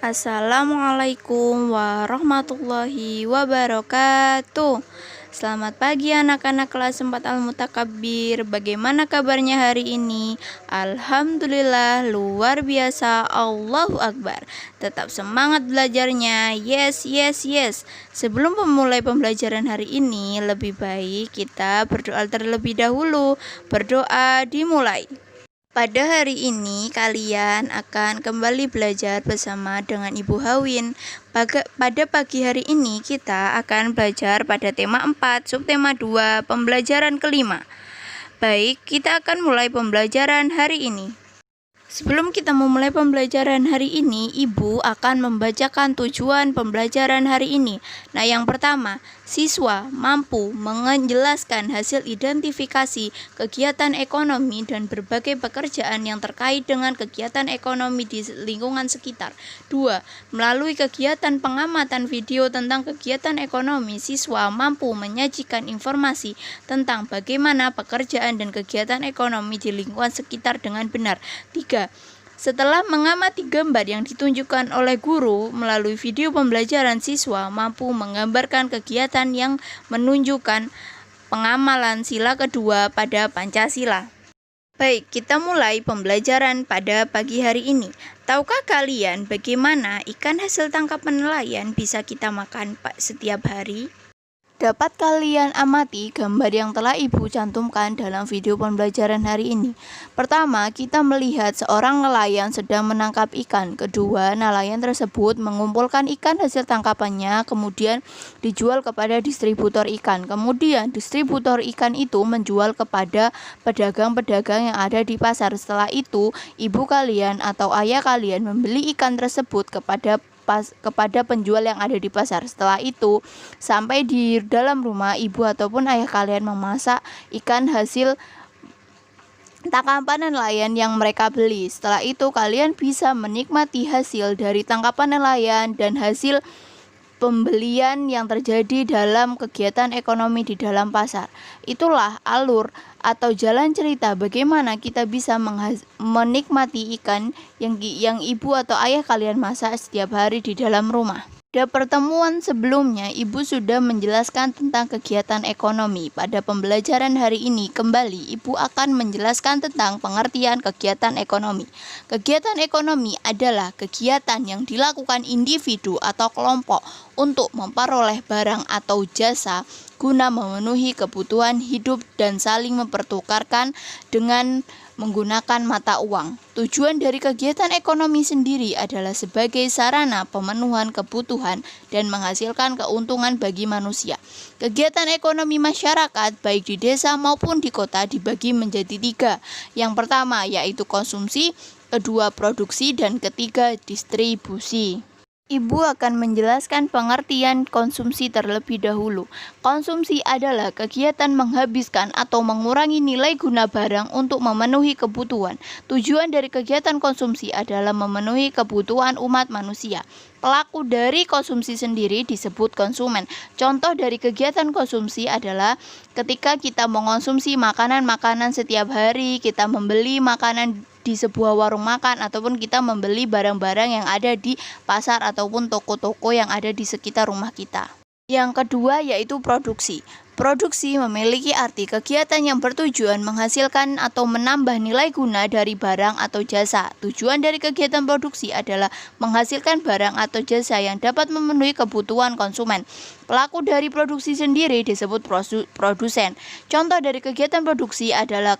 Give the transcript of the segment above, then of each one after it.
Assalamualaikum warahmatullahi wabarakatuh. Selamat pagi anak-anak kelas 4 Al-Mutakabbir. Bagaimana kabarnya hari ini? Alhamdulillah luar biasa. Allahu Akbar. Tetap semangat belajarnya. Yes, yes, yes. Sebelum memulai pembelajaran hari ini, lebih baik kita berdoa terlebih dahulu. Berdoa dimulai. Pada hari ini kalian akan kembali belajar bersama dengan Ibu Hawin. Pada pagi hari ini kita akan belajar pada tema 4, subtema 2, pembelajaran kelima. Baik, kita akan mulai pembelajaran hari ini. Sebelum kita memulai pembelajaran hari ini, Ibu akan membacakan tujuan pembelajaran hari ini. Nah, yang pertama, siswa mampu menjelaskan hasil identifikasi kegiatan ekonomi dan berbagai pekerjaan yang terkait dengan kegiatan ekonomi di lingkungan sekitar. 2. Melalui kegiatan pengamatan video tentang kegiatan ekonomi, siswa mampu menyajikan informasi tentang bagaimana pekerjaan dan kegiatan ekonomi di lingkungan sekitar dengan benar. 3. Setelah mengamati gambar yang ditunjukkan oleh guru melalui video pembelajaran, siswa mampu menggambarkan kegiatan yang menunjukkan pengamalan sila kedua pada Pancasila. Baik, kita mulai pembelajaran pada pagi hari ini. Tahukah kalian bagaimana ikan hasil tangkapan nelayan bisa kita makan setiap hari? Dapat kalian amati gambar yang telah Ibu cantumkan dalam video pembelajaran hari ini. Pertama, kita melihat seorang nelayan sedang menangkap ikan. Kedua, nelayan tersebut mengumpulkan ikan hasil tangkapannya, kemudian dijual kepada distributor ikan. Kemudian, distributor ikan itu menjual kepada pedagang-pedagang yang ada di pasar. Setelah itu, ibu kalian atau ayah kalian membeli ikan tersebut kepada penjual yang ada di pasar. Setelah itu, sampai di dalam rumah, ibu ataupun ayah kalian memasak ikan hasil tangkapan nelayan yang mereka beli. Setelah itu, kalian bisa menikmati hasil dari tangkapan nelayan dan hasil pembelian yang terjadi dalam kegiatan ekonomi di dalam pasar. Itulah alur atau jalan cerita bagaimana kita bisa menikmati ikan yang ibu atau ayah kalian masak setiap hari di dalam rumah. Pada pertemuan sebelumnya, Ibu sudah menjelaskan tentang kegiatan ekonomi. Pada pembelajaran hari ini, kembali Ibu akan menjelaskan tentang pengertian kegiatan ekonomi. Kegiatan ekonomi adalah kegiatan yang dilakukan individu atau kelompok untuk memperoleh barang atau jasa guna memenuhi kebutuhan hidup dan saling mempertukarkan dengan menggunakan mata uang. Tujuan dari kegiatan ekonomi sendiri adalah sebagai sarana pemenuhan kebutuhan dan menghasilkan keuntungan bagi manusia. Kegiatan ekonomi masyarakat baik di desa maupun di kota dibagi menjadi 3. Yang pertama yaitu konsumsi, kedua produksi, dan ketiga distribusi. Ibu akan menjelaskan pengertian konsumsi terlebih dahulu. Konsumsi adalah kegiatan menghabiskan atau mengurangi nilai guna barang untuk memenuhi kebutuhan. Tujuan dari kegiatan konsumsi adalah memenuhi kebutuhan umat manusia. Pelaku dari konsumsi sendiri disebut konsumen. Contoh dari kegiatan konsumsi adalah ketika kita mengonsumsi makanan-makanan setiap hari, kita membeli makanan di sebuah warung makan, ataupun kita membeli barang-barang yang ada di pasar ataupun toko-toko yang ada di sekitar rumah kita. Yang kedua yaitu produksi. Produksi memiliki arti kegiatan yang bertujuan menghasilkan atau menambah nilai guna dari barang atau jasa. Tujuan dari kegiatan produksi adalah menghasilkan barang atau jasa yang dapat memenuhi kebutuhan konsumen. Pelaku dari produksi sendiri disebut produsen. Contoh dari kegiatan produksi adalah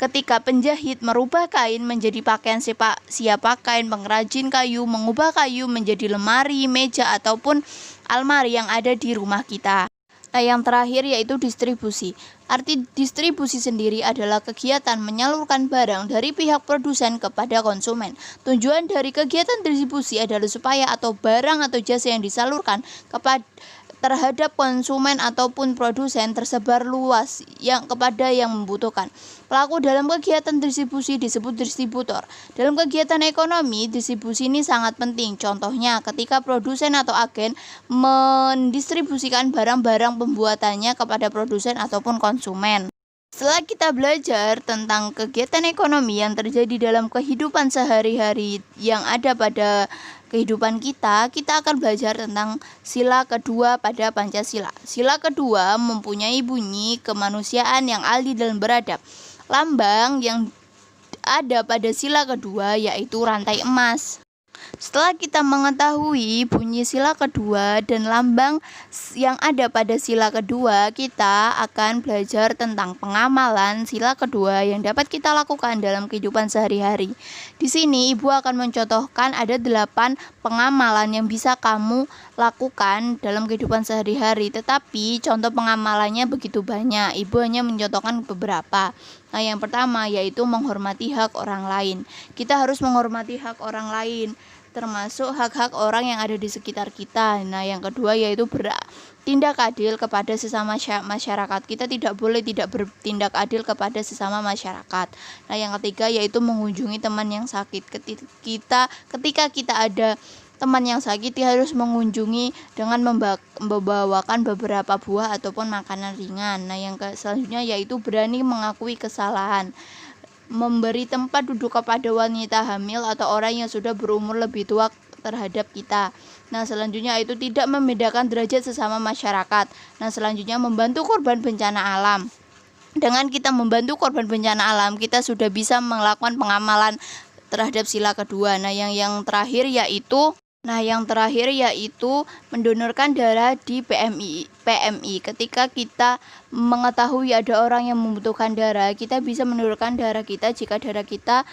ketika penjahit merubah kain menjadi pakaian siap pakai, pengrajin kayu mengubah kayu menjadi lemari, meja, ataupun almari yang ada di rumah kita. Nah, yang terakhir yaitu distribusi. Arti distribusi sendiri adalah kegiatan menyalurkan barang dari pihak produsen kepada konsumen. Tujuan dari kegiatan distribusi adalah supaya atau barang atau jasa yang disalurkan terhadap konsumen ataupun produsen tersebar luas kepada yang membutuhkan. Pelaku dalam kegiatan distribusi disebut distributor. Dalam kegiatan ekonomi, distribusi ini sangat penting. Contohnya ketika produsen atau agen mendistribusikan barang-barang pembuatannya kepada produsen ataupun konsumen. Setelah kita belajar tentang kegiatan ekonomi yang terjadi dalam kehidupan sehari-hari yang ada pada kehidupan kita, kita akan belajar tentang sila kedua pada Pancasila. Sila kedua mempunyai bunyi kemanusiaan yang adil dan beradab. Lambang yang ada pada sila kedua yaitu rantai emas. Setelah kita mengetahui bunyi sila kedua dan lambang yang ada pada sila kedua, kita akan belajar tentang pengamalan sila kedua yang dapat kita lakukan dalam kehidupan sehari-hari. Di sini Ibu akan mencontohkan ada 8 pengamalan yang bisa kamu lakukan dalam kehidupan sehari-hari, tetapi contoh pengamalannya begitu banyak. Ibu hanya mencontohkan beberapa. Nah, yang pertama yaitu menghormati hak orang lain. Kita harus menghormati hak orang lain, termasuk hak-hak orang yang ada di sekitar kita. Nah, yang kedua yaitu bertindak adil kepada sesama masyarakat. Kita tidak boleh tidak bertindak adil kepada sesama masyarakat. Nah, yang ketiga yaitu mengunjungi teman yang sakit. Ketika kita ada teman yang sakit, dia harus mengunjungi dengan membawakan beberapa buah ataupun makanan ringan. Nah, yang selanjutnya yaitu berani mengakui kesalahan. Memberi tempat duduk kepada wanita hamil atau orang yang sudah berumur lebih tua terhadap kita. Nah, selanjutnya itu tidak membedakan derajat sesama masyarakat. Nah, selanjutnya membantu korban bencana alam. Dengan kita membantu korban bencana alam, kita sudah bisa melakukan pengamalan terhadap sila kedua. Nah, yang terakhir yaitu mendonorkan darah di PMI. Ketika kita mengetahui ada orang yang membutuhkan darah, kita bisa mendonorkan darah kita jika darah kita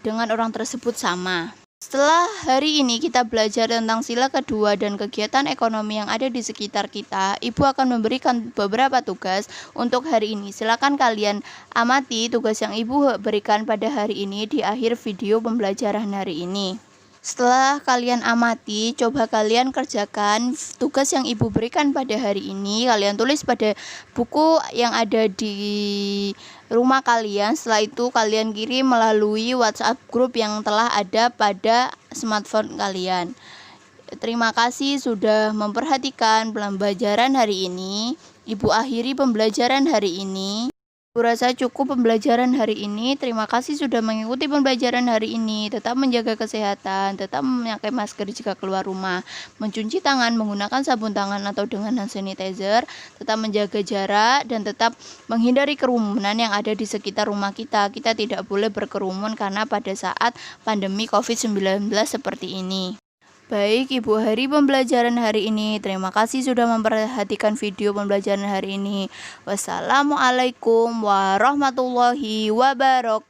dengan orang tersebut sama. Setelah hari ini kita belajar tentang sila kedua dan kegiatan ekonomi yang ada di sekitar kita, Ibu akan memberikan beberapa tugas untuk hari ini. Silakan kalian amati tugas yang Ibu berikan pada hari ini di akhir video pembelajaran hari ini. Setelah kalian amati, coba kalian kerjakan tugas yang Ibu berikan pada hari ini. Kalian tulis pada buku yang ada di rumah kalian. Setelah itu kalian kirim melalui WhatsApp grup yang telah ada pada smartphone kalian. Terima kasih sudah memperhatikan pembelajaran hari ini. Ibu akhiri pembelajaran hari ini. Aku rasa cukup pembelajaran hari ini. Terima kasih sudah mengikuti pembelajaran hari ini. Tetap menjaga kesehatan, tetap memakai masker jika keluar rumah, mencuci tangan menggunakan sabun tangan atau dengan hand sanitizer, tetap menjaga jarak, dan tetap menghindari kerumunan yang ada di sekitar rumah kita. Kita tidak boleh berkerumun karena pada saat pandemi COVID-19 seperti ini. Baik, Ibu akhiri pembelajaran hari ini. Terima kasih sudah memperhatikan video pembelajaran hari ini. Wassalamualaikum warahmatullahi wabarakatuh.